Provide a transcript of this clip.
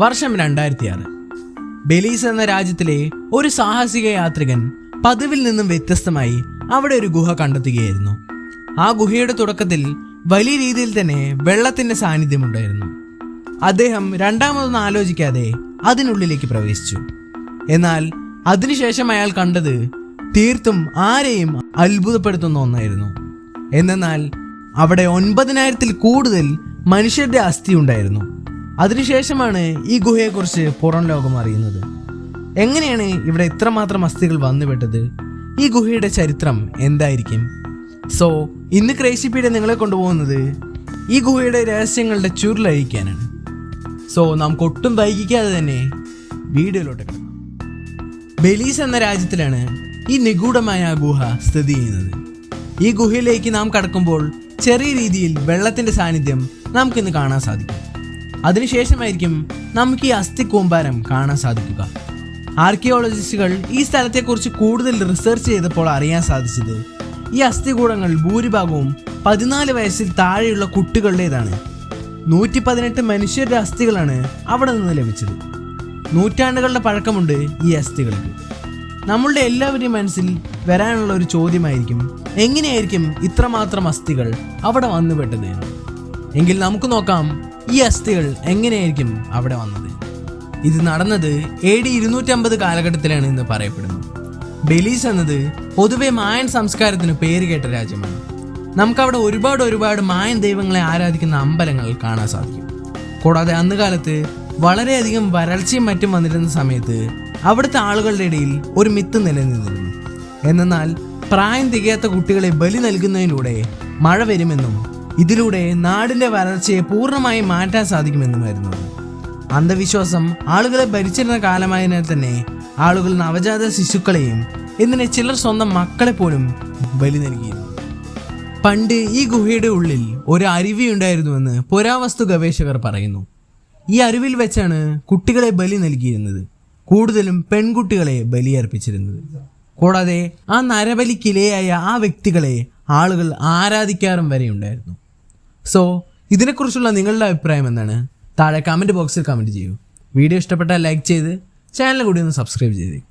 വർഷം 2006. ബെലീസ് എന്ന രാജ്യത്തിലെ ഒരു സാഹസിക യാത്രികൻ പതിവിൽ നിന്നും വ്യത്യസ്തമായി അവിടെ ഒരു ഗുഹ കണ്ടെത്തുകയായിരുന്നു. ആ ഗുഹയുടെ തുടക്കത്തിൽ വലിയ രീതിയിൽ തന്നെ വെള്ളത്തിന്റെ സാന്നിധ്യമുണ്ടായിരുന്നു. അദ്ദേഹം രണ്ടാമതൊന്നും ആലോചിക്കാതെ അതിനുള്ളിലേക്ക് പ്രവേശിച്ചു. എന്നാൽ അതിനുശേഷം അയാൾ കണ്ടത് തീർത്തും ആരെയും അത്ഭുതപ്പെടുത്തുന്ന ഒന്നായിരുന്നു. എന്നാൽ അവിടെ 9,000-ൽ കൂടുതൽ മനുഷ്യരുടെ അസ്ഥി ഉണ്ടായിരുന്നു. അതിനുശേഷമാണ് ഈ ഗുഹയെക്കുറിച്ച് പുറം ലോകം അറിയുന്നത്. എങ്ങനെയാണ് ഇവിടെ ഇത്രമാത്രം അസ്ഥികൾ വന്നുപെട്ടത്? ഈ ഗുഹയുടെ ചരിത്രം എന്തായിരിക്കും? ഇന്ന് ക്രേസിപ്പീഡിയ നിങ്ങളെ കൊണ്ടുപോകുന്നത് ഈ ഗുഹയുടെ രഹസ്യങ്ങളുടെ ചുരുളഴിക്കാനാണ്. നമുക്ക് ഒട്ടും വൈകിക്കാതെ തന്നെ വീഡിയോയിലോട്ട് കിടക്കാം. ബെലീസ് എന്ന രാജ്യത്തിലാണ് ഈ നിഗൂഢമായ ഗുഹ സ്ഥിതി ചെയ്യുന്നത്. ഈ ഗുഹയിലേക്ക് നാം കടക്കുമ്പോൾ ചെറിയ രീതിയിൽ വെള്ളത്തിന്റെ സാന്നിധ്യം നമുക്കിന്ന് കാണാൻ സാധിക്കും. അതിനുശേഷമായിരിക്കും നമുക്ക് ഈ അസ്ഥി കൂമ്പാരം കാണാൻ സാധിക്കുക. ആർക്കിയോളജിസ്റ്റുകൾ ഈ സ്ഥലത്തെക്കുറിച്ച് കൂടുതൽ റിസർച്ച് ചെയ്തപ്പോൾ അറിയാൻ സാധിച്ചത് ഈ അസ്ഥികൂടങ്ങൾ ഭൂരിഭാഗവും 14 വയസ്സിൽ താഴെയുള്ള കുട്ടികളുടേതാണ്. 118 മനുഷ്യരുടെ അസ്ഥികളാണ് അവിടെ നിന്ന് ലഭിച്ചത്. നൂറ്റാണ്ടുകളുടെ പഴക്കമുണ്ട് ഈ അസ്ഥികൾക്ക്. നമ്മളുടെ എല്ലാവരുടെയും മനസ്സിൽ വരാനുള്ള ഒരു ചോദ്യമായിരിക്കും, എങ്ങനെയായിരിക്കും ഇത്രമാത്രം അസ്ഥികൾ അവിടെ വന്നുപെട്ടത്? എങ്കിൽ നമുക്ക് നോക്കാം ഈ അസ്ഥികൾ എങ്ങനെയായിരിക്കും അവിടെ വന്നത്. ഇത് നടന്നത് AD 250 കാലഘട്ടത്തിലാണ് എന്ന് പറയപ്പെടുന്നു. ബെലീസ് എന്നത് പൊതുവെ മായൻ സംസ്കാരത്തിന് പേരുകേട്ട രാജ്യമാണ്. നമുക്കവിടെ ഒരുപാട് മായൻ ദൈവങ്ങളെ ആരാധിക്കുന്ന അമ്പലങ്ങൾ കാണാൻ സാധിക്കും. കൂടാതെ അന്ന് കാലത്ത് വളരെയധികം വരൾച്ചയും മറ്റും വന്നിരുന്ന സമയത്ത് അവിടുത്തെ ആളുകളുടെ ഇടയിൽ ഒരു മിത്ത് നിലനിന്നിരുന്നു. എന്നാൽ പ്രായം തികയാത്ത കുട്ടികളെ ബലി നൽകുന്നതിലൂടെ മഴ വരുമെന്നും ഇതിലൂടെ നാടിന്റെ വരൾച്ചയെ പൂർണ്ണമായും മാറ്റാൻ സാധിക്കുമെന്നുമായിരുന്നു. അന്ധവിശ്വാസം ആളുകളെ ഭരിച്ചിരുന്ന കാലമായതിനാൽ തന്നെ ആളുകൾ നവജാത ശിശുക്കളെയും എന്തിനെ ചിലർ സ്വന്തം മക്കളെ പോലും ബലി നൽകിയിരുന്നു. പണ്ട് ഈ ഗുഹയുടെ ഉള്ളിൽ ഒരു അരുവി ഉണ്ടായിരുന്നുവെന്ന് പുരാവസ്തു ഗവേഷകർ പറയുന്നു. ഈ അരുവിൽ വെച്ചാണ് കുട്ടികളെ ബലി നൽകിയിരുന്നത്. കൂടുതലും പെൺകുട്ടികളെ ബലിയർപ്പിച്ചിരുന്നത്. കൂടാതെ ആ നരബലിക്കിരയായ ആ വ്യക്തികളെ ആളുകൾ ആരാധിക്കാറും വരെ ഉണ്ടായിരുന്നു. ഇതിനെക്കുറിച്ചുള്ള നിങ്ങളുടെ അഭിപ്രായം എന്താണ്? താഴെ കമൻറ്റ് ബോക്സിൽ കമൻറ്റ് ചെയ്യൂ. വീഡിയോ ഇഷ്ടപ്പെട്ടാൽ ലൈക്ക് ചെയ്ത് ചാനൽ കൂടി ഒന്ന് സബ്സ്ക്രൈബ് ചെയ്തേക്കും.